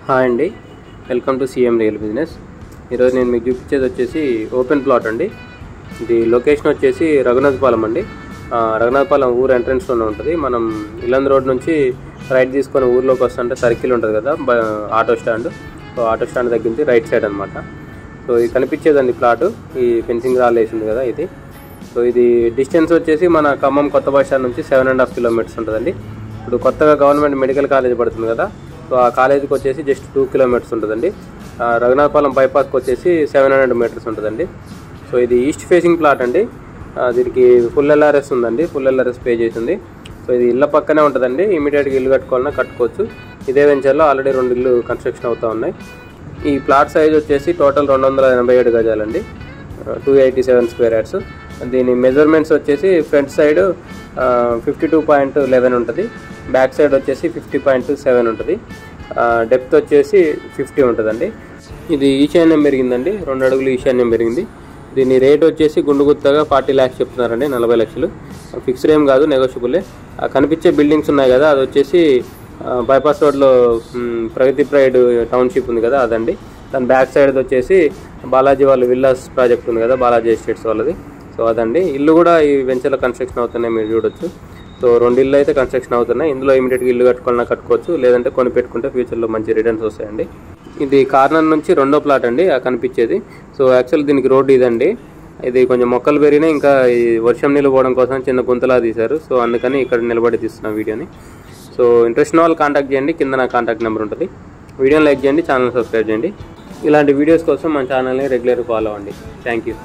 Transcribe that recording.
Hi అండి, welcome to CM real business. ఈరోజు నేను మీకు చూపించేది వచ్చేసి ఓపెన్ ప్లాట్ అండి. ఇది లొకేషన్ వచ్చేసి రఘునాథపాలెం అండి. రఘునాథపాలెం ఊరు ఎంట్రన్స్లోనే ఉంటుంది. మనం ఇల్లందు రోడ్ నుంచి రైట్ తీసుకొని ఊర్లోకి వస్తుంటే సర్కిల్ ఉంటుంది కదా, auto stand. So auto stand దగ్గర నుంచి రైట్ సైడ్ అనమాట. సో ఇది కనిపించేదండి ప్లాటు. ఈ ఫెన్సింగ్ రాళ్ళు వేసింది కదా ఇది. సో ఇది డిస్టెన్స్ వచ్చేసి మన ఖమ్మం కొత్త బస్ స్టాండ్ నుంచి 7.5 కిలోమీటర్స్ ఉంటుందండి. ఇప్పుడు కొత్తగా గవర్నమెంట్ మెడికల్ కాలేజ్ పడుతుంది కదా, సో ఆ కాలేజీకి వచ్చేసి జస్ట్ 2 కిలోమీటర్స్ ఉంటుందండి. రఘునాథపాలెం బైపాస్కి వచ్చేసి 700 మీటర్స్ ఉంటుందండి. సో ఇది ఈస్ట్ ఫేసింగ్ ప్లాట్ అండి. దీనికి ఫుల్ ఎల్ఆర్ఎస్ ఉందండి, ఫుల్ ఎల్ఆర్ఎస్ పే చేసింది. సో ఇది ఇళ్ళ పక్కనే ఉంటుందండి. ఇమీడియట్గా ఇల్లు కట్టుకోవాలన్నా కట్టుకోవచ్చు. ఇదే వెంచర్లో ఆల్రెడీ 2 ఇల్లు కన్స్ట్రక్షన్ అవుతూ ఉన్నాయి. ఈ ప్లాట్ సైజ్ వచ్చేసి టోటల్ 287 గజాలండి, 287 స్క్వేర్ యార్డ్స్. దీని మెజర్మెంట్స్ వచ్చేసి ఫ్రంట్ సైడ్ 52.11 ఉంటుంది, బ్యాక్ సైడ్ వచ్చేసి 50.7 ఉంటుంది, డెప్త్ వచ్చేసి 50 ఉంటుందండి. ఇది ఈశాన్యం పెరిగిందండి, 2 అడుగులు ఈశాన్యం పెరిగింది. దీని రేట్ వచ్చేసి గుండుగుత్తగా 40 lakhs చెప్తున్నారండి, 40 లక్షలు. ఫిక్స్డ్ ఏం కాదు, నెగోషియబులే. కనిపించే బిల్డింగ్స్ ఉన్నాయి కదా, అది వచ్చేసి బైపాస్ రోడ్లో ప్రగతి ప్రైడ్ టౌన్షిప్ ఉంది కదా అదండి. దాని బ్యాక్ సైడ్ వచ్చేసి బాలాజీ వాళ్ళ విల్లాస్ ప్రాజెక్ట్ ఉంది కదా, బాలాజీ ఎస్టేట్స్ వాళ్ళది. సో అదండి. ఇల్లు కూడా ఈ వెంచర్లో కన్స్ట్రక్షన్ అవుతున్నాయి, మీరు చూడొచ్చు. సో 2 ఇల్లు అయితే కన్స్ట్రక్షన్ అవుతున్నాయి. ఇందులో ఇమీడియట్గా ఇల్లు కట్టుకోవాలన్నా కట్టుకోవచ్చు, లేదంటే కొని పెట్టుకుంటే ఫ్యూచర్లో మంచి రిటర్న్స్ వస్తాయండి. ఇది కార్నర్ నుంచి 2వ ప్లాట్ అండి కనిపించేది. సో యాక్చువల్ దీనికి రోడ్డు ఇదండి. ఇది కొంచెం మొక్కలు పెరిగినాయి, ఇంకా ఈ వర్షం నీళ్ళు పోవడం కోసం చిన్న గుంతలా తీశారు. సో అందుకని ఇక్కడ నిలబడి తీస్తున్నాం వీడియోని. సో ఇంట్రెస్ట్ ఉన్న వాళ్ళు కాంటాక్ట్ చేయండి, కింద నా కాంటాక్ట్ నెంబర్ ఉంటుంది. వీడియోని లైక్ చేయండి, ఛానల్ సబ్స్క్రైబ్ చేయండి. ఇలాంటి వీడియోస్ కోసం మన ఛానల్ని రెగ్యులర్ ఫాలో అవ్వండి. Thank you.